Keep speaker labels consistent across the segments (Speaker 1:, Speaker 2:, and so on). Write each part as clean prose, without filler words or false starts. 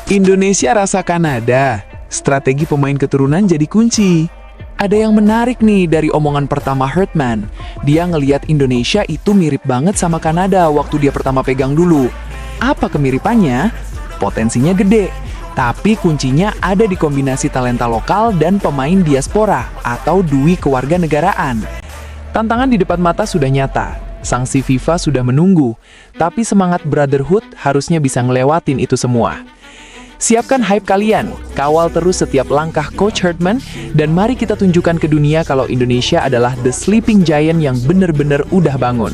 Speaker 1: Indonesia rasa Kanada, strategi pemain keturunan jadi kunci. Ada yang menarik nih dari omongan pertama Hurtman. Dia ngeliat Indonesia itu mirip banget sama Kanada waktu dia pertama pegang dulu. Apa kemiripannya? Potensinya gede. Tapi kuncinya ada di kombinasi talenta lokal dan pemain diaspora atau dui kewarganegaraan. Tantangan di depan mata sudah nyata. Sanksi FIFA sudah menunggu. Tapi semangat brotherhood harusnya bisa ngelewatin itu semua. Siapkan hype kalian, kawal terus setiap langkah Coach Hurtman, dan mari kita tunjukkan ke dunia kalau Indonesia adalah the sleeping giant yang bener-bener udah bangun.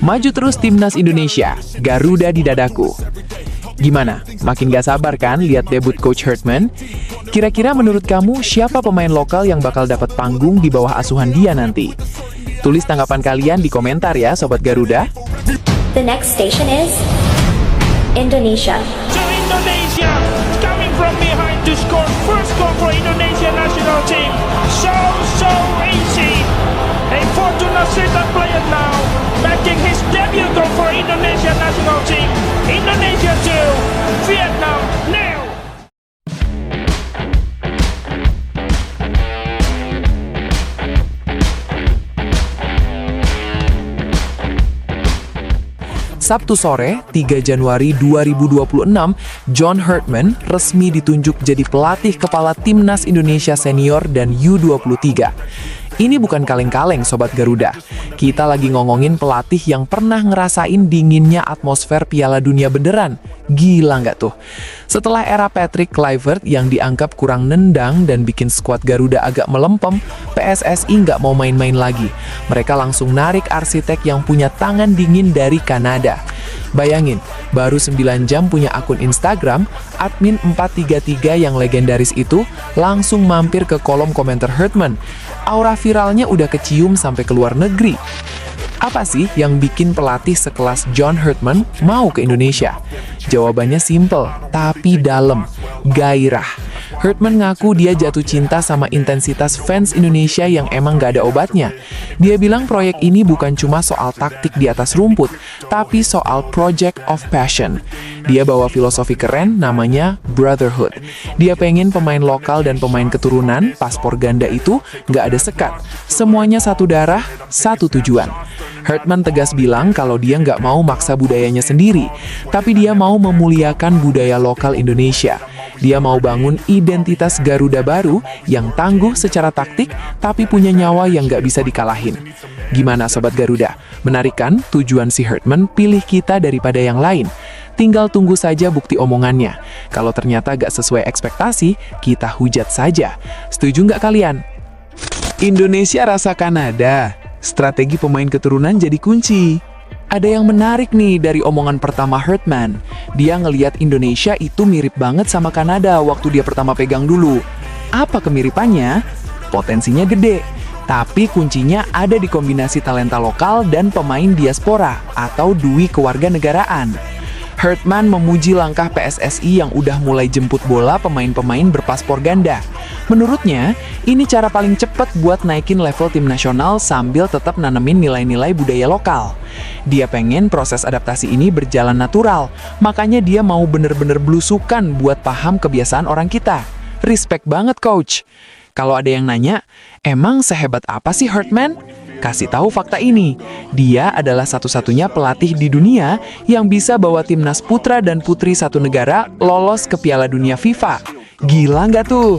Speaker 1: Maju terus Timnas Indonesia, Garuda di dadaku. Gimana? Makin gak sabar kan lihat debut Coach Hurtman? Kira-kira menurut kamu siapa pemain lokal yang bakal dapat panggung di bawah asuhan dia nanti? Tulis tanggapan kalian di komentar ya Sobat Garuda.
Speaker 2: The next station is Indonesia.
Speaker 3: Indonesia coming from behind to score first goal for Indonesia national team. So easy. A Fortuna Sittard player now making his debut goal for Indonesia national team. Indonesia 2, Vietnam 0.
Speaker 1: Sabtu sore, 3 Januari 2026, John Hurtman resmi ditunjuk jadi pelatih kepala Timnas Indonesia Senior dan U23. Ini bukan kaleng-kaleng Sobat Garuda. Kita lagi ngomongin pelatih yang pernah ngerasain dinginnya atmosfer Piala Dunia beneran. Gila nggak tuh? Setelah era Patrick Kluivert yang dianggap kurang nendang dan bikin skuad Garuda agak melempem, PSSI nggak mau main-main lagi. Mereka langsung narik arsitek yang punya tangan dingin dari Kanada. Bayangin, baru 9 jam punya akun Instagram, admin 433 yang legendaris itu langsung mampir ke kolom komentar Hurtman. Aura viralnya udah kecium sampai ke luar negeri. Apa sih yang bikin pelatih sekelas John Hurtman mau ke Indonesia? Jawabannya simple, tapi dalam. Gairah. Hurtman ngaku dia jatuh cinta sama intensitas fans Indonesia yang emang gak ada obatnya. Dia bilang proyek ini bukan cuma soal taktik di atas rumput, tapi soal project of passion. Dia bawa filosofi keren namanya brotherhood. Dia pengen pemain lokal dan pemain keturunan, paspor ganda itu gak ada sekat. Semuanya satu darah, satu tujuan. Hurtman tegas bilang kalau dia nggak mau maksa budayanya sendiri, tapi dia mau memuliakan budaya lokal Indonesia. Dia mau bangun identitas Garuda baru yang tangguh secara taktik, tapi punya nyawa yang nggak bisa dikalahin. Gimana Sobat Garuda? Menarik kan tujuan si Hurtman pilih kita daripada yang lain? Tinggal tunggu saja bukti omongannya. Kalau ternyata nggak sesuai ekspektasi, kita hujat saja. Setuju nggak kalian? Indonesia rasa Kanada. Strategi pemain keturunan jadi kunci. Ada yang menarik nih dari omongan pertama Hurtman. Dia ngeliat Indonesia itu mirip banget sama Kanada waktu dia pertama pegang dulu. Apa kemiripannya? Potensinya gede. Tapi kuncinya ada di kombinasi talenta lokal dan pemain diaspora atau dui kewarganegaraan. Hurtman memuji langkah PSSI yang udah mulai jemput bola pemain-pemain berpaspor ganda. Menurutnya, ini cara paling cepat buat naikin level tim nasional sambil tetap nanemin nilai-nilai budaya lokal. Dia pengen proses adaptasi ini berjalan natural, makanya dia mau bener-bener belusukan buat paham kebiasaan orang kita. Respect banget, Coach. Kalau ada yang nanya, emang sehebat apa sih Hurtman? Kasih tahu fakta ini, dia adalah satu-satunya pelatih di dunia yang bisa bawa timnas putra dan putri satu negara lolos ke Piala Dunia FIFA. Gila nggak tuh?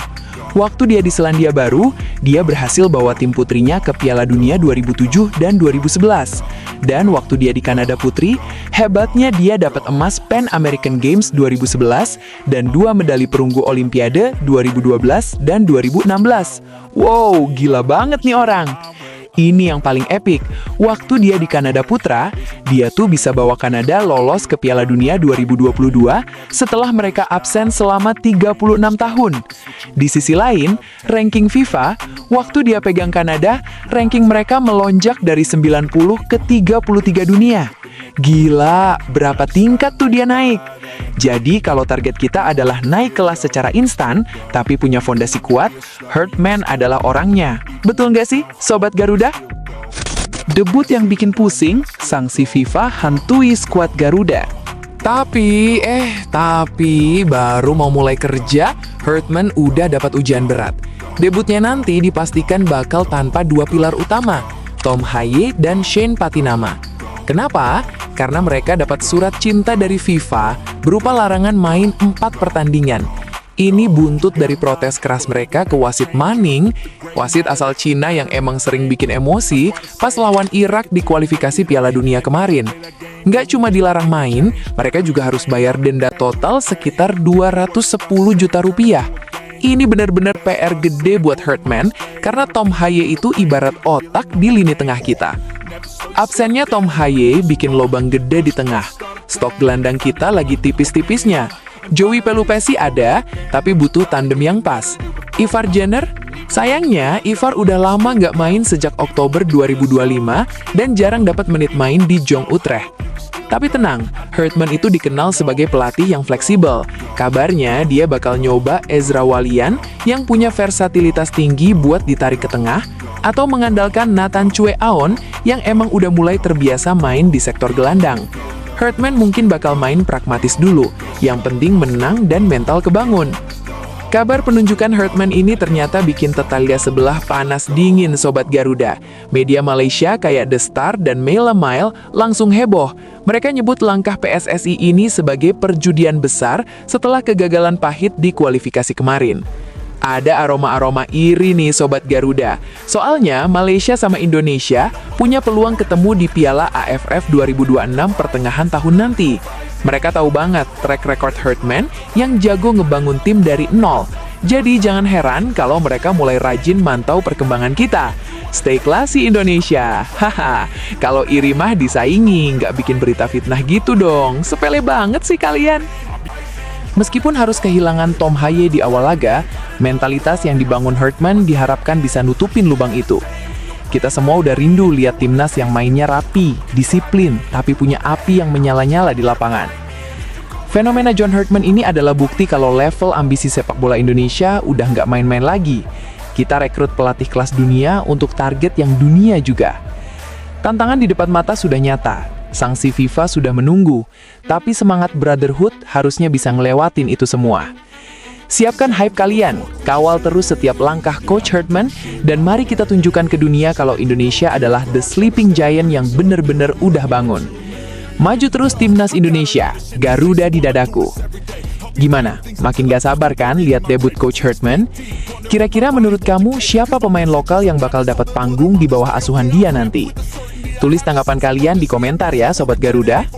Speaker 1: Waktu dia di Selandia Baru, dia berhasil bawa tim putrinya ke Piala Dunia 2007 dan 2011. Dan waktu dia di Kanada Putri, hebatnya dia dapat emas Pan American Games 2011 dan 2 medali perunggu Olimpiade 2012 dan 2016. Wow, gila banget nih orang! Ini yang paling epik. Waktu dia di Kanada Putra, dia tuh bisa bawa Kanada lolos ke Piala Dunia 2022 setelah mereka absen selama 36 tahun. Di sisi lain, ranking FIFA, waktu dia pegang Kanada, ranking mereka melonjak dari 90 ke 33 dunia. Gila, berapa tingkat tuh dia naik? Jadi kalau target kita adalah naik kelas secara instan, tapi punya fondasi kuat, Hurtman adalah orangnya. Betul nggak sih, Sobat Garuda? Debut yang bikin pusing, sanksi FIFA hantui skuad Garuda. Tapi baru mau mulai kerja, Hurtman udah dapat ujian berat. Debutnya nanti dipastikan bakal tanpa dua pilar utama, Tom Haye dan Shane Patinama. Kenapa? Karena mereka dapat surat cinta dari FIFA berupa larangan main 4 pertandingan. Ini buntut dari protes keras mereka ke wasit Manning, wasit asal Cina yang emang sering bikin emosi pas lawan Irak di kualifikasi Piala Dunia kemarin. Nggak cuma dilarang main, mereka juga harus bayar denda total sekitar 210 juta rupiah. Ini benar-benar PR gede buat Hurtman, karena Tom Haye itu ibarat otak di lini tengah kita. Absennya Tom Haye bikin lobang gede di tengah. Stok gelandang kita lagi tipis-tipisnya. Joey Pelupesi ada, tapi butuh tandem yang pas. Ivar Jenner? Sayangnya, Ivar udah lama nggak main sejak Oktober 2025 dan jarang dapat menit main di Jong Utrecht. Tapi tenang, Hurtman itu dikenal sebagai pelatih yang fleksibel. Kabarnya dia bakal nyoba Ezra Walian yang punya versatilitas tinggi buat ditarik ke tengah, atau mengandalkan Nathan Chue Aon yang emang udah mulai terbiasa main di sektor gelandang. Hurtman mungkin bakal main pragmatis dulu, yang penting menang dan mental kebangun. Kabar penunjukan Hurtman ini ternyata bikin tetangga sebelah panas dingin Sobat Garuda. Media Malaysia kayak The Star dan Maila Mail langsung heboh. Mereka nyebut langkah PSSI ini sebagai perjudian besar setelah kegagalan pahit di kualifikasi kemarin. Ada aroma-aroma iri nih Sobat Garuda. Soalnya Malaysia sama Indonesia punya peluang ketemu di Piala AFF 2026 pertengahan tahun nanti. Mereka tahu banget track record Hurtman yang jago ngebangun tim dari nol. Jadi jangan heran kalau mereka mulai rajin mantau perkembangan kita. Stay classy Indonesia. Haha, kalau iri mah disaingi, nggak bikin berita fitnah gitu dong. Sepele banget sih kalian. Meskipun harus kehilangan Tom Haye di awal laga, mentalitas yang dibangun Hurtman diharapkan bisa nutupin lubang itu. Kita semua udah rindu lihat timnas yang mainnya rapi, disiplin, tapi punya api yang menyala-nyala di lapangan. Fenomena John Hurtman ini adalah bukti kalau level ambisi sepak bola Indonesia udah nggak main-main lagi. Kita rekrut pelatih kelas dunia untuk target yang dunia juga. Tantangan di depan mata sudah nyata, sanksi FIFA sudah menunggu, tapi semangat brotherhood harusnya bisa ngelewatin itu semua. Siapkan hype kalian, kawal terus setiap langkah Coach Hurtman, dan mari kita tunjukkan ke dunia kalau Indonesia adalah the sleeping giant yang bener-bener udah bangun. Maju terus timnas Indonesia, Garuda di dadaku. Gimana? Makin gak sabar kan lihat debut Coach Hurtman? Kira-kira menurut kamu siapa pemain lokal yang bakal dapat panggung di bawah asuhan dia nanti? Tulis tanggapan kalian di komentar ya Sobat Garuda.